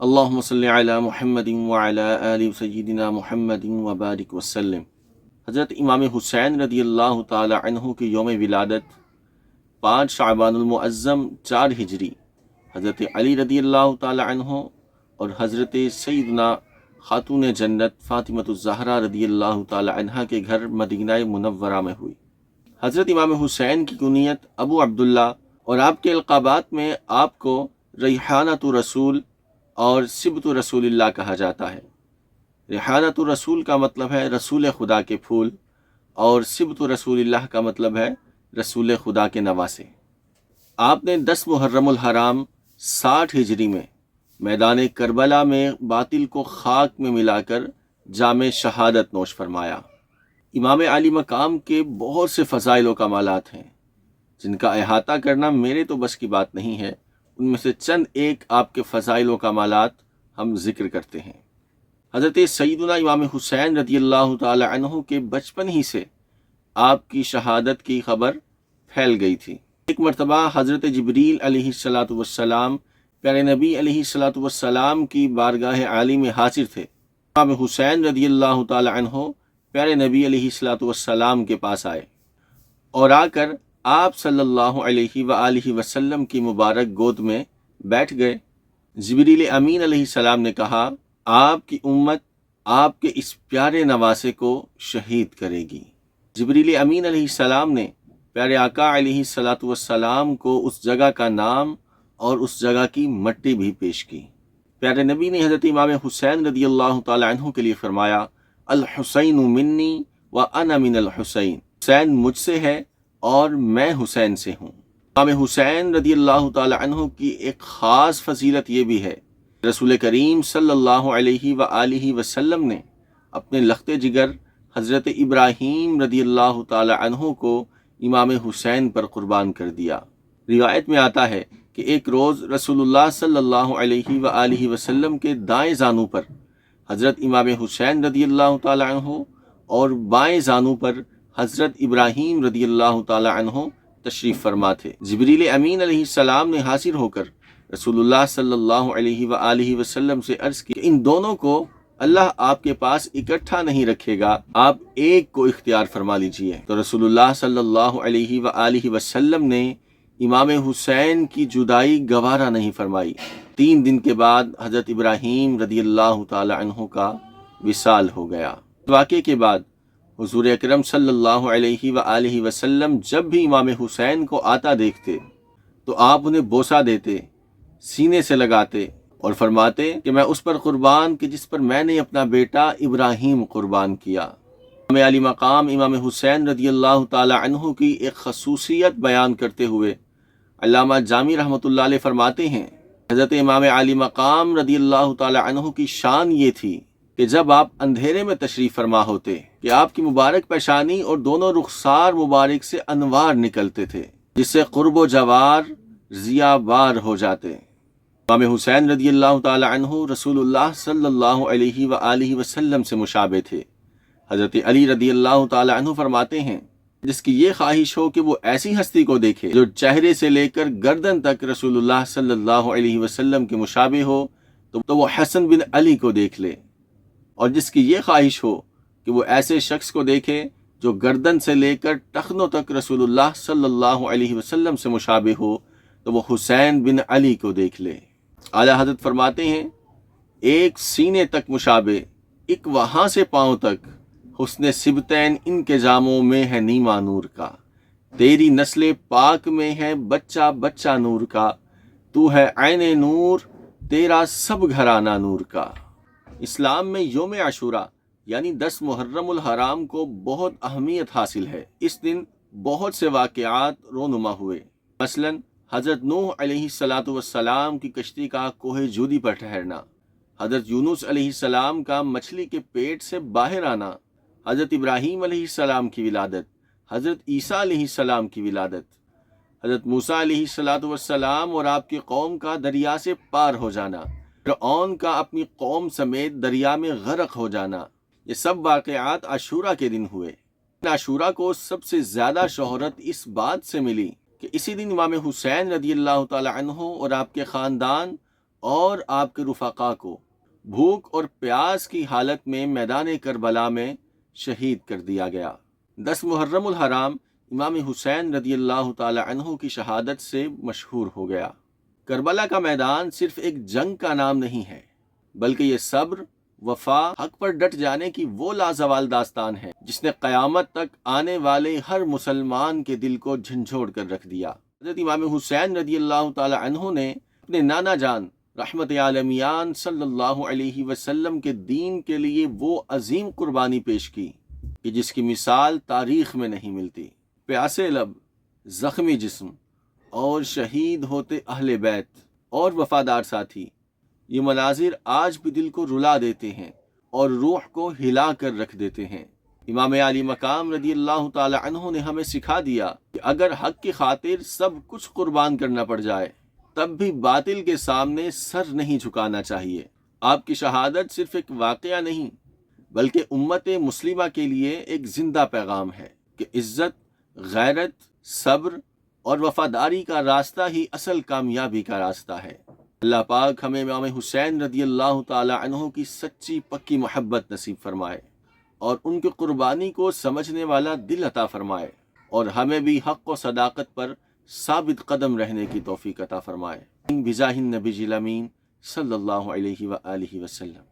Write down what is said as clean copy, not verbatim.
اللہم صلی علی محمد وعلی آل سیدنا محمد وبارک وسلم۔ حضرت امام حسین رضی اللہ تعالی عنہ کی یوم ولادت 5 شعبان المعظم 4 ہجری، حضرت علی رضی اللہ تعالی عنہ اور حضرت سیدنا خاتون جنت فاطمۃ الزہرا رضی اللہ تعالی عنہ کے گھر مدینہ منورہ میں ہوئی۔ حضرت امام حسین کی کنیت ابو عبداللہ اور آپ کے القابات میں آپ کو ریحانۃ رسول اور سبط رسول اللہ کہا جاتا ہے۔ ریحانۃ الرسول کا مطلب ہے رسول خدا کے پھول، اور سبط رسول اللہ کا مطلب ہے رسول خدا کے نواسے۔ آپ نے 10 محرم الحرام 60 ہجری میں میدان کربلا میں باطل کو خاک میں ملا کر جام شہادت نوش فرمایا۔ امام عالی مقام کے بہت سے فضائل و کمالات ہیں جن کا احاطہ کرنا میرے تو بس کی بات نہیں ہے۔ ان میں سے چند ایک آپ کے فضائل و کمالات ہم ذکر کرتے ہیں۔ حضرت سیدنا امام حسین رضی اللہ تعالی عنہ کے بچپن ہی سے آپ کی شہادت کی خبر پھیل گئی تھی۔ ایک مرتبہ حضرت جبریل علیہ السلام پیارے نبی علیہ السلام کی بارگاہ عالی میں حاضر تھے۔ امام حسین رضی اللہ تعالی عنہ پیارے نبی علیہ السلام کے پاس آئے اور آ کر آپ صلی اللہ علیہ وآلہ وسلم کی مبارک گود میں بیٹھ گئے۔ جبریل امین علیہ السلام نے کہا، آپ کی امت آپ کے اس پیارے نواسے کو شہید کرے گی۔ جبریل امین علیہ السلام نے پیارے آقا علیہ السلام کو اس جگہ کا نام اور اس جگہ کی مٹی بھی پیش کی۔ پیارے نبی نے حضرت امام حسین رضی اللہ تعالی عنہ کے لیے فرمایا، الحسین منی وانا من الحسین، حسین مجھ سے ہے اور میں حسین سے ہوں۔ امام حسین رضی اللہ تعالی عنہ کی ایک خاص فضیلت یہ بھی ہے، رسول کریم صلی اللہ علیہ وآلہ وسلم نے اپنے لخت جگر حضرت ابراہیم رضی اللہ تعالی عنہ کو امام حسین پر قربان کر دیا۔ روایت میں آتا ہے کہ ایک روز رسول اللہ صلی اللہ علیہ وآلہ وسلم کے دائیں زانو پر حضرت امام حسین رضی اللہ تعالی عنہ اور بائیں زانو پر حضرت ابراہیم رضی اللہ تعالی عنہ تشریف فرما تھے۔ جبریل امین علیہ السلام نے حاضر ہو کر رسول اللہ صلی اللہ علیہ وآلہ وسلم سے عرض کی کہ ان دونوں کو اللہ آپ کے پاس اکٹھا نہیں رکھے گا، آپ ایک کو اختیار فرما لیجئے۔ تو رسول اللہ صلی اللہ علیہ وآلہ وسلم نے امام حسین کی جدائی گوارا نہیں فرمائی۔ 3 دن کے بعد حضرت ابراہیم رضی اللہ تعالی عنہ کا وصال ہو گیا۔ واقعے کے بعد حضور اکرم صلی اللہ علیہ وآلہ وسلم جب بھی امام حسین کو آتا دیکھتے تو آپ انہیں بوسہ دیتے، سینے سے لگاتے اور فرماتے کہ میں اس پر قربان کہ جس پر میں نے اپنا بیٹا ابراہیم قربان کیا۔ امام علی مقام امام حسین رضی اللہ تعالی عنہ کی ایک خصوصیت بیان کرتے ہوئے علامہ جامی رحمۃ اللہ علیہ فرماتے ہیں، حضرت امام علی مقام رضی اللہ تعالی عنہ کی شان یہ تھی کہ جب آپ اندھیرے میں تشریف فرما ہوتے کہ آپ کی مبارک پیشانی اور دونوں رخسار مبارک سے انوار نکلتے تھے جس سے قرب و جوار ضیا بار ہو جاتے۔ امام حسین رضی اللہ تعالی عنہ رسول اللہ صلی اللہ علیہ وآلہ وسلم سے مشابہ تھے۔ حضرت علی رضی اللہ تعالی عنہ فرماتے ہیں، جس کی یہ خواہش ہو کہ وہ ایسی ہستی کو دیکھے جو چہرے سے لے کر گردن تک رسول اللہ صلی اللہ علیہ وسلم کے مشابہ ہو تو وہ حسن بن علی کو دیکھ لے، اور جس کی یہ خواہش ہو کہ وہ ایسے شخص کو دیکھے جو گردن سے لے کر ٹخنوں تک رسول اللہ صلی اللہ علیہ وسلم سے مشابہ ہو تو وہ حسین بن علی کو دیکھ لے۔ اعلیٰ حضرت فرماتے ہیں، ایک سینے تک مشابہ، ایک وہاں سے پاؤں تک، حسن سبتین ان کے جاموں میں ہے نیما نور کا، تیری نسل پاک میں ہے بچہ بچہ نور کا، تو ہے عین نور تیرا سب گھرانہ نور کا۔ اسلام میں یوم عاشوراء یعنی 10 محرم الحرام کو بہت اہمیت حاصل ہے۔ اس دن بہت سے واقعات رونما ہوئے، مثلا حضرت نوح علیہ السلام کی کشتی کا کوہ جودی پر ٹھہرنا، حضرت یونس علیہ السلام کا مچھلی کے پیٹ سے باہر آنا، حضرت ابراہیم علیہ السلام کی ولادت، حضرت عیسیٰ علیہ السلام کی ولادت، حضرت موسیٰ علیہ السلام اور آپ کی قوم کا دریا سے پار ہو جانا، فرعون کا اپنی قوم سمیت دریا میں غرق ہو جانا، یہ سب واقعات عاشوراء کے دن ہوئے۔ عاشوراء کو سب سے زیادہ شہرت اس بات سے ملی کہ اسی دن امام حسین رضی اللہ تعالی عنہ اور آپ کے خاندان اور آپ کے رفقا کو بھوک اور پیاس کی حالت میں میدان کربلا میں شہید کر دیا گیا۔ 10 محرم الحرام امام حسین رضی اللہ تعالی عنہ کی شہادت سے مشہور ہو گیا۔ کربلا کا میدان صرف ایک جنگ کا نام نہیں ہے، بلکہ یہ صبر، وفا، حق پر ڈٹ جانے کی وہ لازوال داستان ہے جس نے قیامت تک آنے والے ہر مسلمان کے دل کو جھنجھوڑ کر رکھ دیا۔ حضرت امام حسین رضی اللہ تعالی عنہ نے اپنے نانا جان رحمت عالمیان صلی اللہ علیہ وسلم کے دین کے لیے وہ عظیم قربانی پیش کی کہ جس کی مثال تاریخ میں نہیں ملتی۔ پیاسے لب، زخمی جسم اور شہید ہوتے اہل بیت اور وفادار ساتھی، یہ مناظر آج بھی دل کو رلا دیتے ہیں اور روح کو ہلا کر رکھ دیتے ہیں۔ امام علی مقام رضی اللہ تعالی عنہ نے ہمیں سکھا دیا کہ اگر حق کی خاطر سب کچھ قربان کرنا پڑ جائے تب بھی باطل کے سامنے سر نہیں جھکانا چاہیے۔ آپ کی شہادت صرف ایک واقعہ نہیں بلکہ امت مسلمہ کے لیے ایک زندہ پیغام ہے کہ عزت، غیرت، صبر اور وفاداری کا راستہ ہی اصل کامیابی کا راستہ ہے۔ اللہ پاک ہمیں امام حسین رضی اللہ تعالی عنہ کی سچی پکی محبت نصیب فرمائے اور ان کی قربانی کو سمجھنے والا دل عطا فرمائے، اور ہمیں بھی حق و صداقت پر ثابت قدم رہنے کی توفیق عطا فرمائے۔ بجاہ النبی الامین صلی اللہ علیہ وآلہ وسلم۔